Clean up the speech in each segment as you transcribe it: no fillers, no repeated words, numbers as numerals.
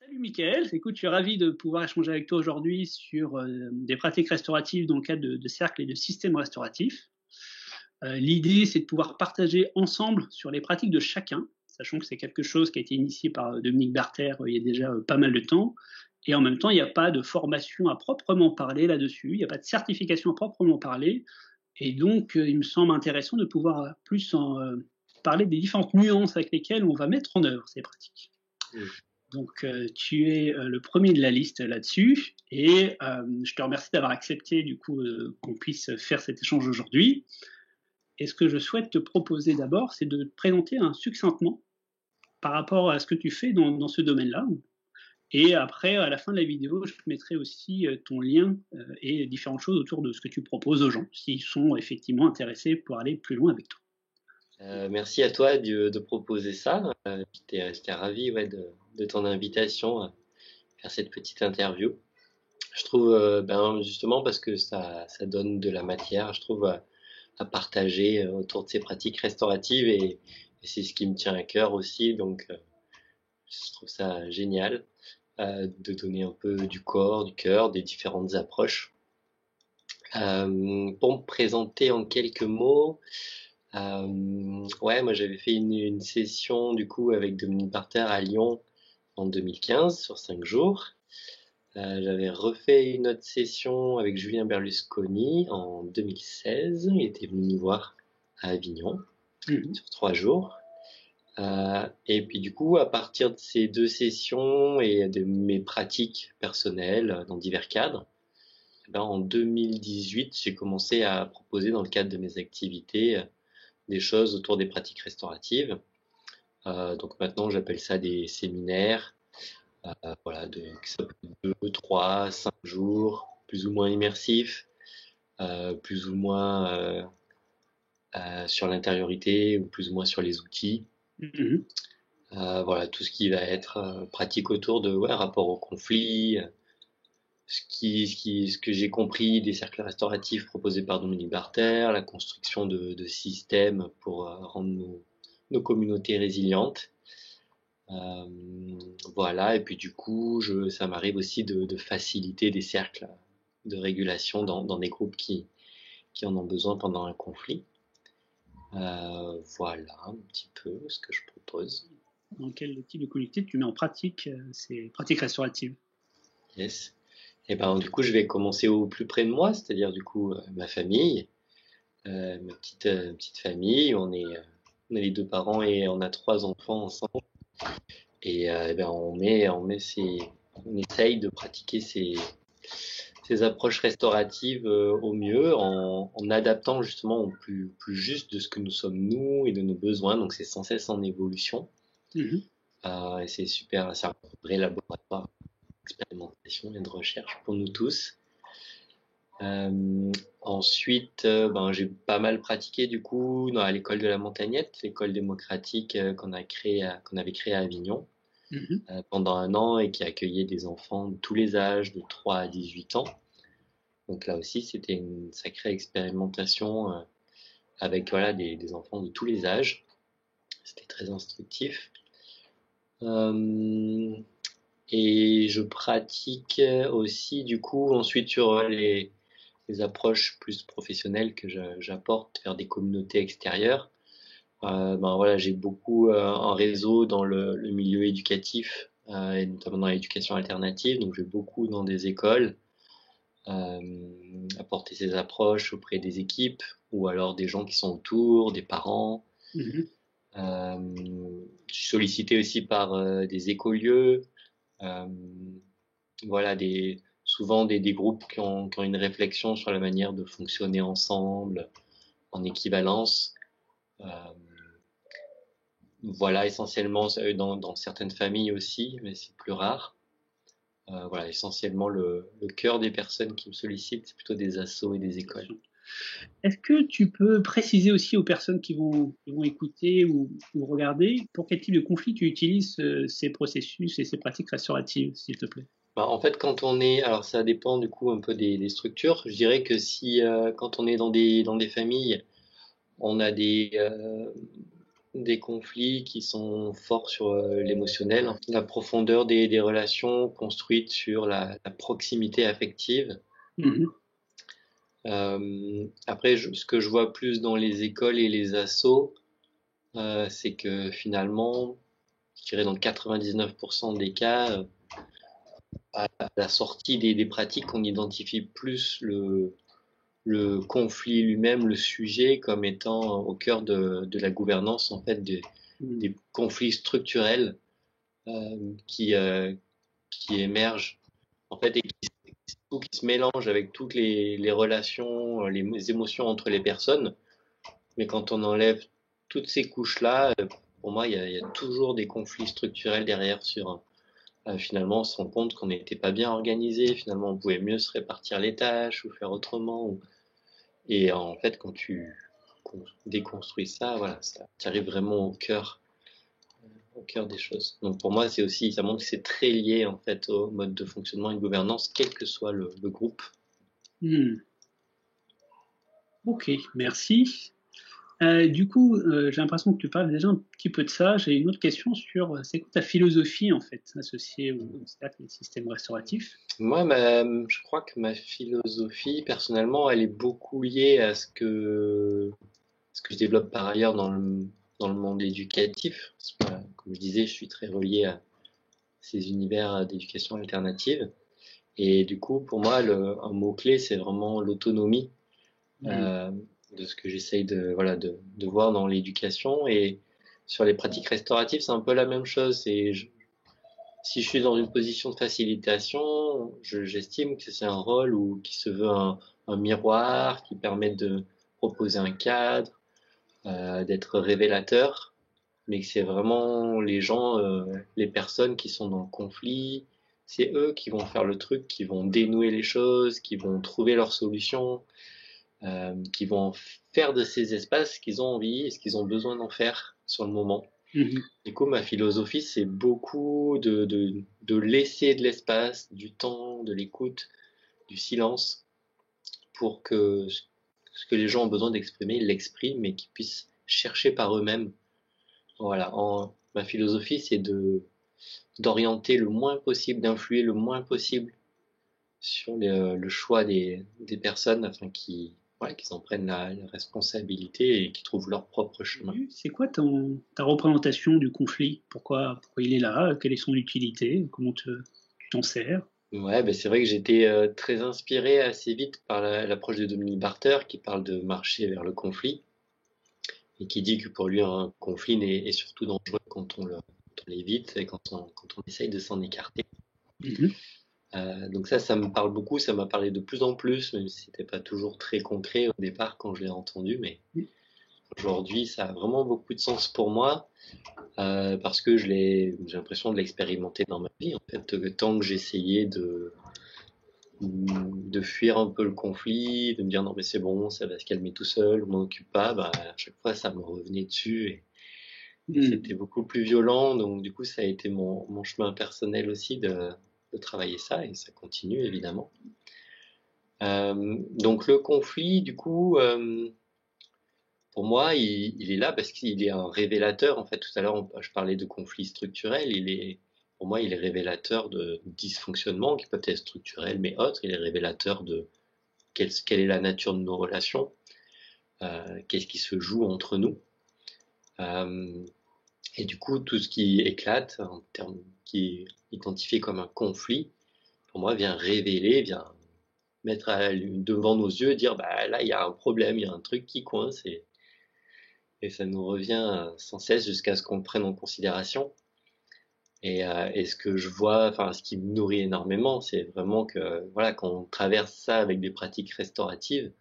Salut Mickaël, écoute, je suis ravi de pouvoir échanger avec toi aujourd'hui sur des pratiques restauratives dans le cadre de cercles et de systèmes restauratifs. L'idée, c'est de pouvoir partager ensemble sur les pratiques de chacun, sachant que c'est quelque chose qui a été initié par Dominique Barter il y a déjà pas mal de temps. Et en même temps, il n'y a pas de formation à proprement parler là-dessus, il n'y a pas de certification à proprement parler. Et donc, il me semble intéressant de pouvoir parler des différentes nuances avec lesquelles on va mettre en œuvre ces pratiques. Mm. Donc, tu es le premier de la liste là-dessus, et je te remercie d'avoir accepté du coup qu'on puisse faire cet échange aujourd'hui. Et ce que je souhaite te proposer d'abord, c'est de te présenter succinctement par rapport à ce que tu fais dans ce domaine-là. Et après, à la fin de la vidéo, je mettrai aussi ton lien et différentes choses autour de ce que tu proposes aux gens, s'ils sont effectivement intéressés pour aller plus loin avec toi. Merci à toi de proposer ça. J'étais ravi de ton invitation à faire cette petite interview. Je trouve, justement parce que ça donne de la matière, je trouve, à partager autour de ces pratiques restauratives et c'est ce qui me tient à cœur aussi. Donc, je trouve ça génial de donner un peu du corps, du cœur, des différentes approches. Pour me présenter en quelques mots, ouais, moi j'avais fait une session du coup avec Dominique Barter à Lyon en 2015 sur 5 jours. J'avais refait une autre session avec Julien Berlusconi en 2016. Il était venu nous voir à Avignon sur 3 jours. Et puis du coup, à partir de ces deux sessions et de mes pratiques personnelles dans divers cadres, en 2018, j'ai commencé à proposer dans le cadre de mes activités des choses autour des pratiques restauratives. Donc maintenant, j'appelle ça des séminaires, voilà, ça peut être 2, 3, 5 jours, plus ou moins immersifs, plus ou moins sur l'intériorité ou plus ou moins sur les outils. Voilà, tout ce qui va être pratique autour de rapport au conflit, ce que j'ai compris des cercles restauratifs proposés par Dominique Barter, la construction de systèmes pour rendre nos communautés résilientes. Voilà, et puis du coup, ça m'arrive aussi de faciliter des cercles de régulation dans des groupes qui en ont besoin pendant un conflit. Voilà un petit peu ce que je propose. Dans quel type de collectivité tu mets en pratique ces pratiques restauratives? Yes. Et du coup, je vais commencer au plus près de moi, c'est-à-dire du coup ma famille, ma petite famille. On est les deux parents et on a 3 enfants ensemble. Et on essaye de pratiquer ces approches restauratives au mieux en adaptant justement au plus juste de ce que nous sommes nous et de nos besoins. Donc c'est sans cesse en évolution. Et c'est super, c'est un vrai laboratoire d'expérimentation et de recherche pour nous tous. Ensuite, j'ai pas mal pratiqué du coup à l'école de la Montagnette, l'école démocratique qu'on avait créée à Avignon pendant un an et qui accueillait des enfants de tous les âges, de 3 à 18 ans. Donc là aussi, c'était une sacrée expérimentation avec des enfants de tous les âges. C'était très instructif. Et je pratique aussi du coup ensuite sur les approches plus professionnelles que j'apporte vers des communautés extérieures. J'ai beaucoup un réseau dans le milieu éducatif et notamment dans l'éducation alternative. Donc je vais beaucoup dans des écoles apporter ces approches auprès des équipes ou alors des gens qui sont autour, des parents. Je suis sollicité aussi par des écolieux. Souvent des groupes qui ont une réflexion sur la manière de fonctionner ensemble en équivalence. Essentiellement dans certaines familles aussi, mais c'est plus rare. Essentiellement le cœur des personnes qui me sollicitent, c'est plutôt des assos et des écoles. Est-ce que tu peux préciser aussi aux personnes qui vont écouter ou regarder pour quel type de conflit tu utilises ces processus et ces pratiques restauratives, s'il te plaît? En fait, alors ça dépend du coup un peu des structures. Je dirais que si quand on est dans des familles, on a des conflits qui sont forts sur l'émotionnel, la profondeur des relations construites sur la proximité affective. Mhm. Après, ce que je vois plus dans les écoles et les assos, c'est que finalement, je dirais dans 99% des cas, à la sortie des pratiques, on identifie plus le conflit lui-même, le sujet, comme étant au cœur de la gouvernance en fait des conflits structurels euh, qui, euh, qui émergent en fait et qui se mélangent avec toutes les relations, les émotions entre les personnes. Mais quand on enlève toutes ces couches-là, pour moi, il y a toujours des conflits structurels derrière sur finalement, on se rend compte qu'on n'était pas bien organisé, finalement, on pouvait mieux se répartir les tâches ou faire autrement. Et en fait, quand tu déconstruis ça, voilà, tu arrives vraiment au cœur des choses. Donc pour moi, c'est aussi, ça montre que c'est très lié en fait au mode de fonctionnement et de gouvernance, quel que soit le groupe. Hmm. Ok, merci. Du coup, j'ai l'impression que tu parles déjà un petit peu de ça. J'ai une autre question sur c'est quoi ta philosophie en fait associée au cercle des systèmes restauratifs? Moi, je crois que ma philosophie, personnellement, elle est beaucoup liée à ce que je développe par ailleurs dans le monde éducatif. Comme je disais, je suis très relié à ces univers d'éducation alternative. Et du coup, pour moi, un mot-clé, c'est vraiment l'autonomie Hmm. euh, de ce que j'essaye voilà, de voir dans l'éducation. Et sur les pratiques restauratives, c'est un peu la même chose. Si je suis dans une position de facilitation, j'estime que c'est un rôle qui se veut un miroir, qui permet de proposer un cadre, d'être révélateur, mais que c'est vraiment les gens, les personnes qui sont dans le conflit, c'est eux qui vont faire le truc, qui vont dénouer les choses, qui vont trouver leurs solutions, qui vont faire de ces espaces ce qu'ils ont envie et ce qu'ils ont besoin d'en faire sur le moment. Mhm. Du coup, ma philosophie, c'est beaucoup de laisser de l'espace, du temps, de l'écoute, du silence, pour que ce que les gens ont besoin d'exprimer, ils l'expriment et qu'ils puissent chercher par eux-mêmes. Voilà, ma philosophie, c'est d'orienter le moins possible, d'influer le moins possible sur le choix des personnes afin voilà, qu'ils en prennent la responsabilité et qu'ils trouvent leur propre chemin. C'est quoi ta représentation du conflit? Pourquoi il est là? Quelle est son utilité? Tu t'en sers? Ouais, ben c'est vrai que j'étais très inspiré assez vite par l'approche de Dominique Barter qui parle de marcher vers le conflit et qui dit que pour lui un conflit est surtout dangereux quand on l'évite et quand on essaye de s'en écarter. Mhm. Donc ça me parle beaucoup, ça m'a parlé de plus en plus, même si c'était pas toujours très concret au départ quand je l'ai entendu, mais aujourd'hui ça a vraiment beaucoup de sens pour moi parce que j'ai l'impression de l'expérimenter dans ma vie. En fait, tant que j'essayais de fuir un peu le conflit, de me dire non mais c'est bon, ça va se calmer tout seul, je m'en occupe pas, bah, à chaque fois ça me revenait dessus et c'était Mhm. beaucoup plus violent. Donc du coup ça a été mon chemin personnel aussi de travailler ça et ça continue évidemment. Donc le conflit du coup pour moi il est là parce qu'il est un révélateur. En fait tout à l'heure je parlais de conflits structurels, pour moi il est révélateur de dysfonctionnements qui peuvent être structurels mais autres, il est révélateur de quelle est la nature de nos relations, qu'est-ce qui se joue entre nous. Euh, et du coup, tout ce qui éclate, en termes, qui est identifié comme un conflit, pour moi, vient révéler, vient mettre devant nos yeux, dire bah là, il y a un problème, il y a un truc qui coince, et ça nous revient sans cesse jusqu'à ce qu'on le prenne en considération. Et ce que je vois, enfin, ce qui me nourrit énormément, c'est vraiment que, voilà, quand on traverse ça avec des pratiques restauratives,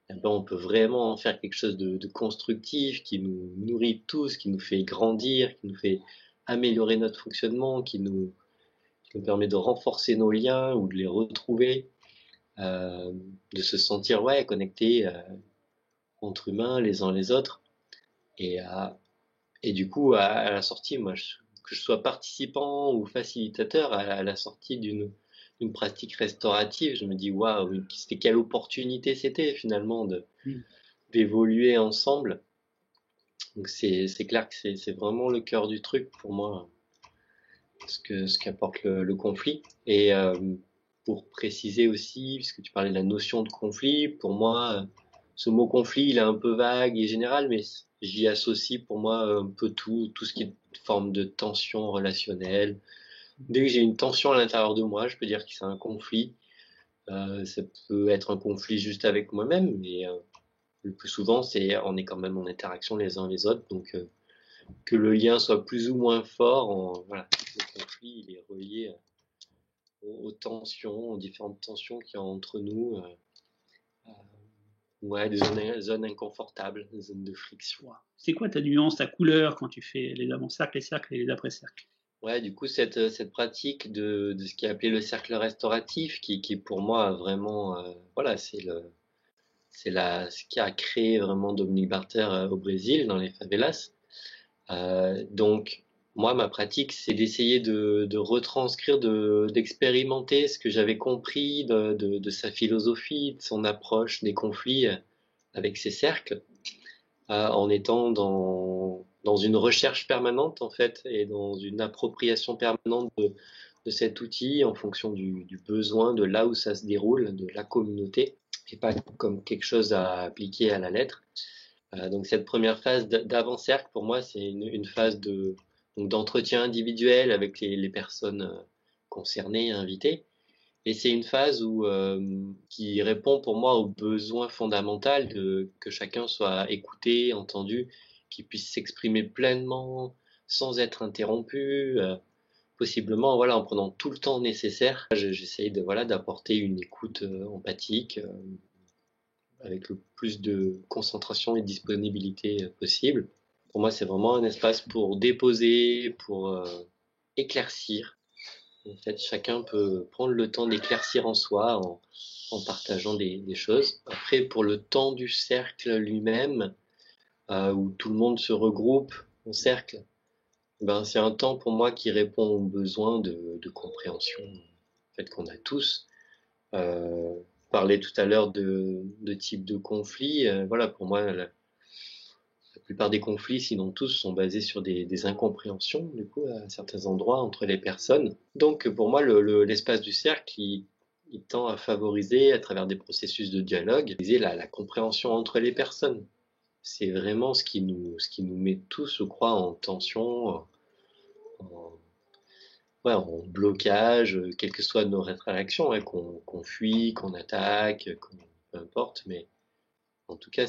eh ben, on peut vraiment en faire quelque chose de constructif, qui nous nourrit tous, qui nous fait grandir, qui nous fait améliorer notre fonctionnement, qui nous permet de renforcer nos liens ou de les retrouver, euh, de se sentir ouais, connectés entre humains les uns les autres. Et, euh, et du coup, à la sortie, que je sois participant ou facilitateur à la sortie d'une pratique restaurative, je me dis waouh, quelle opportunité c'était finalement d'évoluer ensemble Donc c'est clair que c'est vraiment le cœur du truc pour moi, ce qu'apporte le conflit. Et pour préciser aussi, puisque tu parlais de la notion de conflit, pour moi, ce mot conflit, il est un peu vague et général, mais j'y associe pour moi un peu tout ce qui est forme de tension relationnelle. Dès que j'ai une tension à l'intérieur de moi, je peux dire que c'est un conflit. Ça peut être un conflit juste avec moi-même, mais le plus souvent, on est quand même en interaction les uns les autres, donc que le lien soit plus ou moins fort, voilà, le conflit, il est relié aux tensions, aux différentes tensions qu'il y a entre nous, ouais, des zones inconfortables, des zones de friction. C'est quoi ta nuance, ta couleur quand tu fais les avant-cercles, les cercles et les après-cercles? Ouais, du coup, cette pratique de ce qui est appelé le cercle restauratif, qui pour moi vraiment, voilà, ce qui a créé vraiment Dominique Barter au Brésil, dans les favelas. Donc, moi, ma pratique, c'est d'essayer de retranscrire, d'expérimenter ce que j'avais compris de sa philosophie, de son approche des conflits avec ses cercles, en étant dans une recherche permanente, en fait, et dans une appropriation permanente de cet outil en fonction du besoin, de là où ça se déroule, de la communauté, et pas comme quelque chose à appliquer à la lettre. Donc cette première phase d'avant-cercle, pour moi, c'est une phase d'entretien individuel avec les personnes concernées, invitées. Et c'est une phase qui répond pour moi au besoin fondamental que chacun soit écouté, entendu, qu'il puisse s'exprimer pleinement, sans être interrompu, possiblement voilà, en prenant tout le temps nécessaire. J'essaye voilà, d'apporter une écoute empathique, avec le plus de concentration et de disponibilité possible. Pour moi, c'est vraiment un espace pour déposer, pour éclaircir. En fait, chacun peut prendre le temps d'éclaircir en soi en partageant des choses. Après, pour le temps du cercle lui-même, où tout le monde se regroupe en cercle, ben, c'est un temps pour moi qui répond aux besoins de compréhension en fait, qu'on a tous. Euh, Parler tout à l'heure de type de conflit. Voilà, pour moi, la plupart des conflits, sinon tous, sont basés sur des incompréhensions, du coup, à certains endroits entre les personnes. Donc, pour moi, l'espace du cercle, il tend à favoriser, à travers des processus de dialogue, la compréhension entre les personnes. C'est vraiment ce qui nous met tous, je crois, en tension, en, ouais, en blocage, quelles que soient nos réactions, hein, qu'on fuit, qu'on attaque, peu importe, mais en tout cas,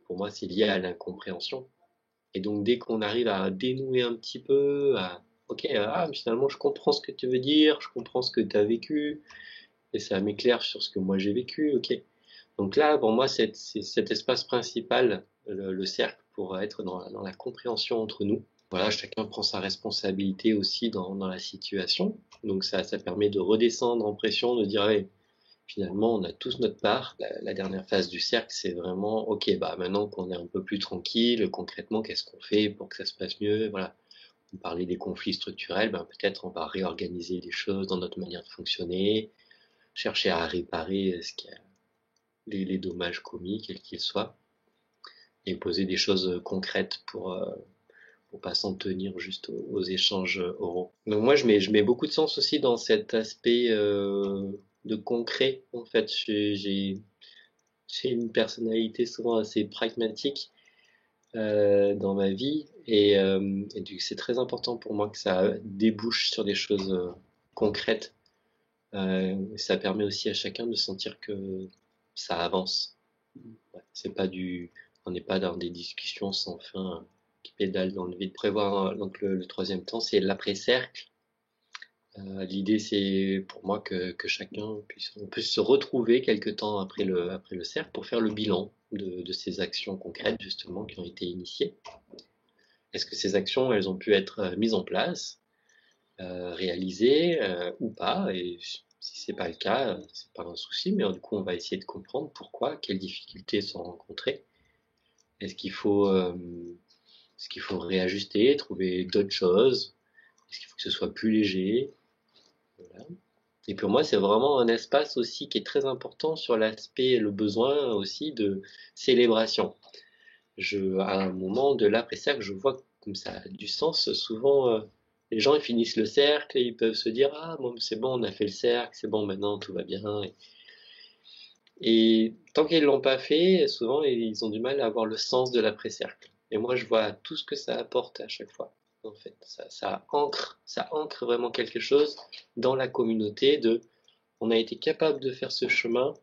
pour moi, c'est lié à l'incompréhension. Et donc, dès qu'on arrive à dénouer un petit peu, ok, finalement, je comprends ce que tu veux dire, je comprends ce que tu as vécu, et ça m'éclaire sur ce que moi j'ai vécu, ok. Donc là, pour moi, c'est cet espace principal, le cercle, pour être dans la compréhension entre nous. Voilà, chacun prend sa responsabilité aussi dans la situation. Donc ça permet de redescendre en pression, de dire, ouais, finalement, on a tous notre part. La dernière phase du cercle, c'est vraiment, ok, bah maintenant qu'on est un peu plus tranquille, concrètement, qu'est-ce qu'on fait pour que ça se passe mieux? Voilà. On parlait des conflits structurels, ben peut-être on va réorganiser les choses dans notre manière de fonctionner, chercher à réparer les dommages commis, quels qu'ils soient, et poser des choses concrètes pour pas s'en tenir juste aux échanges oraux. Donc moi, je mets beaucoup de sens aussi dans cet aspect de concret. En fait, j'ai une personnalité souvent assez pragmatique dans ma vie et c'est très important pour moi que ça débouche sur des choses concrètes. Ça permet aussi à chacun de sentir que ça avance. Ouais, on n'est pas dans des discussions sans fin qui pédalent dans le vide. Prévoir donc le troisième temps, c'est l'après-cercle. L'idée, c'est pour moi que chacun on puisse se retrouver quelque temps après le cercle pour faire le bilan de ces actions concrètes, justement, qui ont été initiées. Est-ce que ces actions, elles ont pu être mises en place, réalisées ou pas? Et si c'est pas le cas, c'est pas un souci, mais du coup, on va essayer de comprendre pourquoi, quelles difficultés sont rencontrées. Est-ce qu'il faut, euh, est-ce qu'il faut réajuster, trouver d'autres choses? Est-ce qu'il faut que ce soit plus léger? Voilà. Et pour moi, c'est vraiment un espace aussi qui est très important sur l'aspect, le besoin aussi de célébration. à un moment de l'après-cercle, je vois comme ça a du sens. Souvent, les gens ils finissent le cercle et ils peuvent se dire ah bon c'est bon on a fait le cercle, c'est bon maintenant tout va bien. Et tant qu'ils l'ont pas fait, souvent ils ont du mal à avoir le sens de l'après-cercle. Et moi je vois tout ce que ça apporte à chaque fois. En fait, ça ancre vraiment quelque chose dans la communauté de on a été capable de faire ce chemin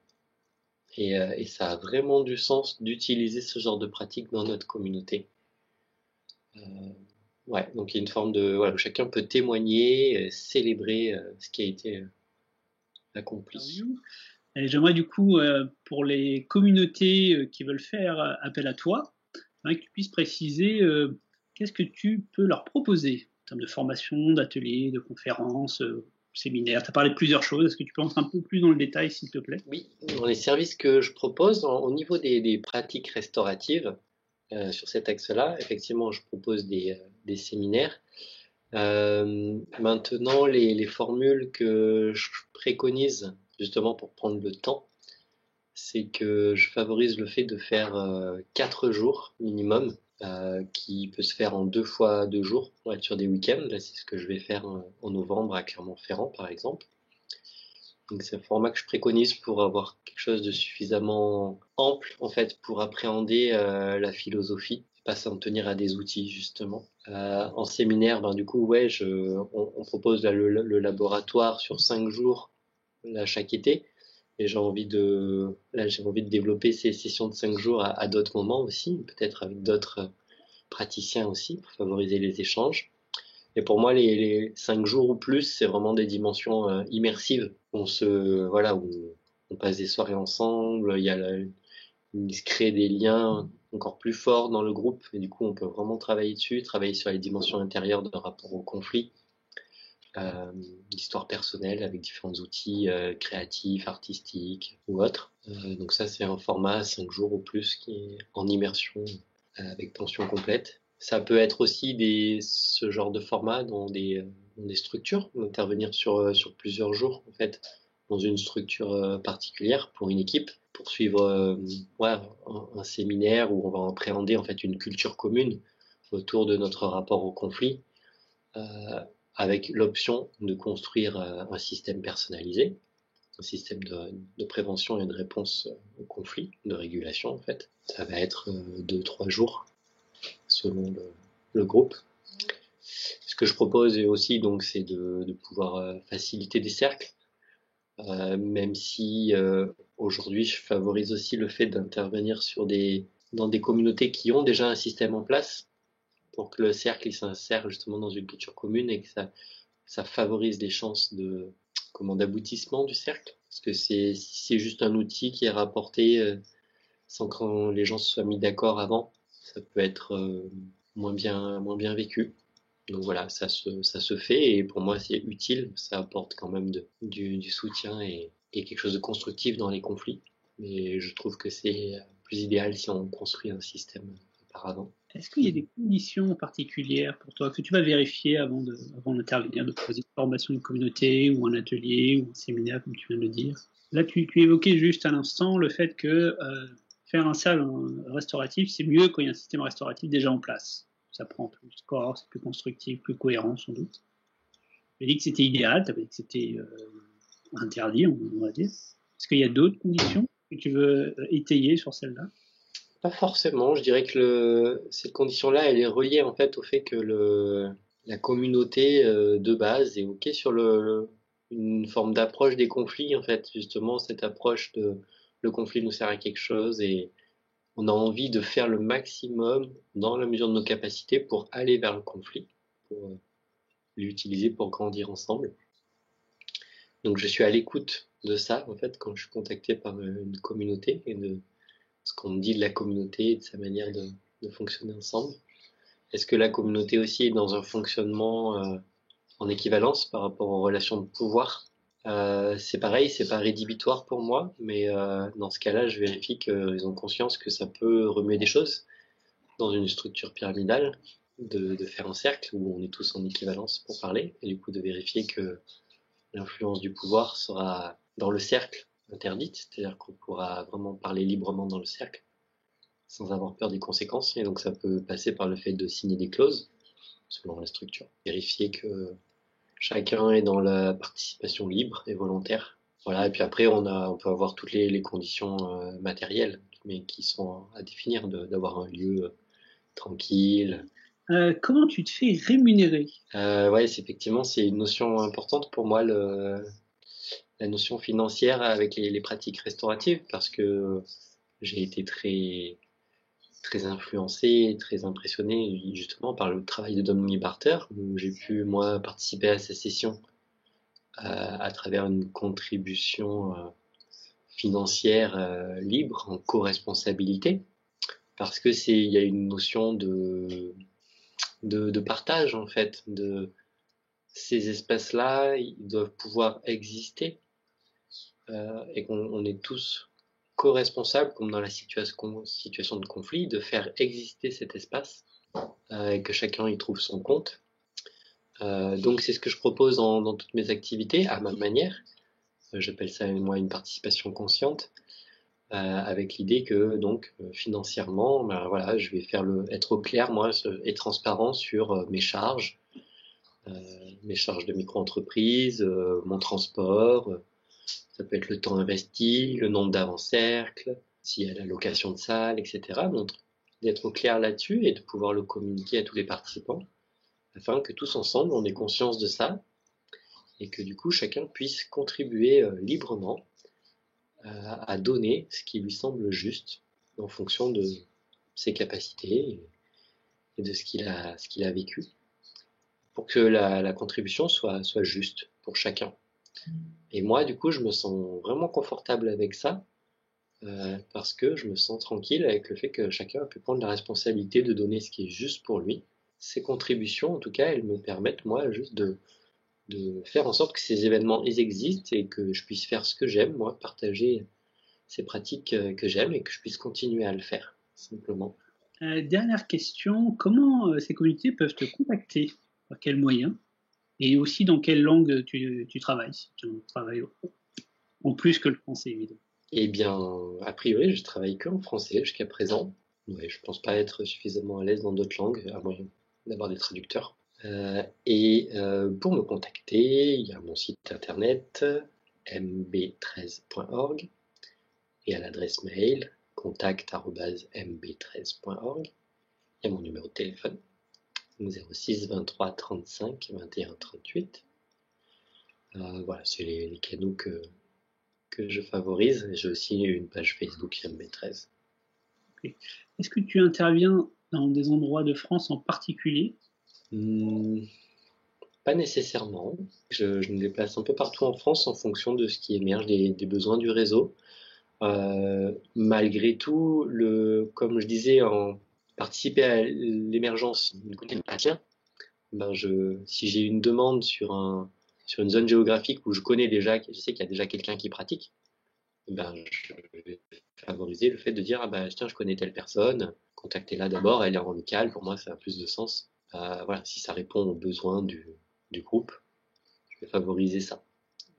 et ça a vraiment du sens d'utiliser ce genre de pratique dans notre communauté. Euh, ouais, donc il y a une forme de voilà, où chacun peut témoigner, célébrer ce qui a été accompli. Et j'aimerais du coup, pour les communautés qui veulent faire appel à toi, que tu puisses préciser qu'est-ce que tu peux leur proposer en termes de formation, d'ateliers, de conférences, séminaires. Tu as parlé de plusieurs choses. Est-ce que tu peux entrer un peu plus dans le détail, s'il te plaît? Oui, dans les services que je propose, au niveau des pratiques restauratives, sur cet axe-là, effectivement, je propose des séminaires. Maintenant, les formules que je préconise, justement pour prendre le temps, c'est que je favorise le fait de faire 4 jours minimum, qui peut se faire en 2 fois 2 jours, pour être sur des week-ends. Là, c'est ce que je vais faire en novembre à Clermont-Ferrand, par exemple. Donc c'est un format que je préconise pour avoir quelque chose de suffisamment ample en fait pour appréhender la philosophie, pas s'en tenir à des outils justement. En séminaire, ben du coup ouais, on propose là, le laboratoire sur 5 jours là, chaque été. Et j'ai envie de développer ces sessions de 5 jours à d'autres moments aussi, peut-être avec d'autres praticiens aussi pour favoriser les échanges. Et pour moi, les 5 jours ou plus, c'est vraiment des dimensions immersives. Où on passe des soirées ensemble, il se crée des liens encore plus forts dans le groupe. Et du coup, on peut vraiment travailler dessus, travailler sur les dimensions intérieures de rapport au conflit, l'histoire personnelle avec différents outils créatifs, artistiques ou autres. Donc ça, c'est un format 5 jours ou plus qui est en immersion avec pension complète. Ça peut être aussi ce genre de format dans des structures, intervenir sur plusieurs jours en fait, dans une structure particulière pour une équipe, pour suivre ouais, un séminaire où on va appréhender en fait une culture commune autour de notre rapport au conflit, euh, avec l'option de construire un système personnalisé, un système de prévention et de réponse au conflit, de régulation en fait. Ça va être 2-3 jours selon le groupe. Ce que je propose aussi, donc, c'est de pouvoir faciliter des cercles, même si aujourd'hui je favorise aussi le fait d'intervenir dans des communautés qui ont déjà un système en place pour que le cercle il s'insère justement dans une culture commune et que ça favorise les chances d'aboutissement du cercle. Parce que si c'est juste un outil qui est rapporté sans que les gens se soient mis d'accord avant, ça peut être moins bien vécu. Donc voilà, ça se fait et pour moi c'est utile, ça apporte quand même du soutien et quelque chose de constructif dans les conflits. Mais je trouve que c'est plus idéal si on construit un système auparavant. Est-ce qu'il y a des conditions particulières pour toi que tu vas vérifier avant d'intervenir, de proposer une formation de communauté ou un atelier ou un séminaire, comme tu viens de le dire? Là, tu évoquais juste à l'instant le fait que faire un cercle restauratif, c'est mieux quand il y a un système restauratif déjà en place. Ça prend plus de corps, c'est plus constructif, plus cohérent sans doute. Tu as dit que c'était idéal, tu avais dit que c'était interdit, on va dire. Est-ce qu'il y a d'autres conditions que tu veux étayer sur celle-là? Pas forcément, je dirais que cette condition-là, elle est reliée en fait au fait que la communauté de base est OK sur une forme d'approche des conflits, en fait, justement, cette approche de le conflit nous sert à quelque chose et on a envie de faire le maximum dans la mesure de nos capacités pour aller vers le conflit, pour l'utiliser pour grandir ensemble. Donc je suis à l'écoute de ça, en fait, quand je suis contacté par une communauté et de ce qu'on me dit de la communauté et de sa manière de fonctionner ensemble. Est-ce que la communauté aussi est dans un fonctionnement en équivalence par rapport aux relations de pouvoir? C'est pareil, c'est pas rédhibitoire pour moi, mais dans ce cas-là, je vérifie qu'ils ont conscience que ça peut remuer des choses dans une structure pyramidale, de faire un cercle où on est tous en équivalence pour parler, et du coup de vérifier que l'influence du pouvoir sera dans le cercle interdite, c'est-à-dire qu'on pourra vraiment parler librement dans le cercle, sans avoir peur des conséquences. Et donc ça peut passer par le fait de signer des clauses selon la structure, vérifier que chacun est dans la participation libre et volontaire. Voilà, et puis après on peut avoir toutes les conditions matérielles, mais qui sont à définir, d'avoir un lieu tranquille. Comment tu te fais rémunérer? Ouais, effectivement, c'est une notion importante pour moi, la notion financière avec les pratiques restauratives, parce que j'ai été très influencé, très impressionné justement par le travail de Dominique Barter, où j'ai pu moi participer à sa session à travers une contribution financière libre en co-responsabilité, parce que il y a une notion de partage en fait, de ces espaces-là, ils doivent pouvoir exister et qu'on est tous co-responsables, comme dans la situation de conflit, de faire exister cet espace et que chacun y trouve son compte. Donc c'est ce que je propose dans toutes mes activités, à ma manière. J'appelle ça moi une participation consciente, avec l'idée que donc financièrement, ben, voilà, je vais être au clair moi et transparent sur mes charges de micro-entreprise, mon transport, ça peut être le temps investi, le nombre d'avant-cercles, s'il y a la location de salle, etc. Donc d'être au clair là-dessus et de pouvoir le communiquer à tous les participants, afin que tous ensemble on ait conscience de ça et que du coup chacun puisse contribuer librement à donner ce qui lui semble juste en fonction de ses capacités et de ce qu'il a vécu, pour que la contribution soit juste pour chacun. Et moi, du coup, je me sens vraiment confortable avec ça, parce que je me sens tranquille avec le fait que chacun a pu prendre la responsabilité de donner ce qui est juste pour lui. Ces contributions, en tout cas, elles me permettent, moi, juste de faire en sorte que ces événements ils existent et que je puisse faire ce que j'aime, moi, partager ces pratiques que j'aime et que je puisse continuer à le faire, simplement. Dernière question, comment ces communautés peuvent te contacter? Par quels moyens? Et aussi dans quelle langue tu travailles, si tu travailles en plus que le français, évidemment. Eh bien, a priori, je travaille que en français jusqu'à présent. Ouais, je pense pas être suffisamment à l'aise dans d'autres langues, à moins d'avoir des traducteurs. Pour me contacter, il y a mon site internet mb13.org et à l'adresse mail contact@mb13.org. Il y a mon numéro de téléphone 06 23 35 21 38. Voilà, c'est les canaux que je favorise. J'ai aussi une page Facebook MB13. Okay. Est-ce que tu interviens dans des endroits de France en particulier? Pas nécessairement. Je me déplace un peu partout en France en fonction de ce qui émerge des besoins du réseau. Malgré tout, comme je disais, participer à l'émergence du côté patien, si j'ai une demande sur une zone géographique où je sais qu'il y a déjà quelqu'un qui pratique, je vais favoriser le fait de dire, tiens, je connais telle personne, contactez-la d'abord, elle est en local, pour moi ça a plus de sens. Voilà, si ça répond aux besoins du groupe, je vais favoriser ça.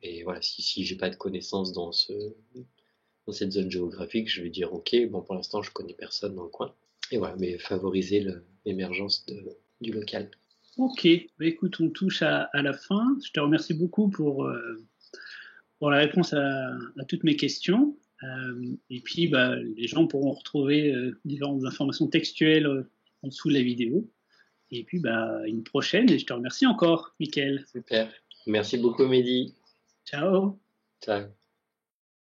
Et voilà, si j'ai pas de connaissances dans cette zone géographique, je vais dire ok, bon pour l'instant je connais personne dans le coin. Et voilà, mais favoriser l'émergence du local. Ok, écoute, on touche à la fin. Je te remercie beaucoup pour la réponse à toutes mes questions. Et puis, les gens pourront retrouver différentes informations textuelles en dessous de la vidéo. Et puis, une prochaine. Et je te remercie encore, Mickaël. Super. Merci beaucoup, Mehdi. Ciao. Ciao.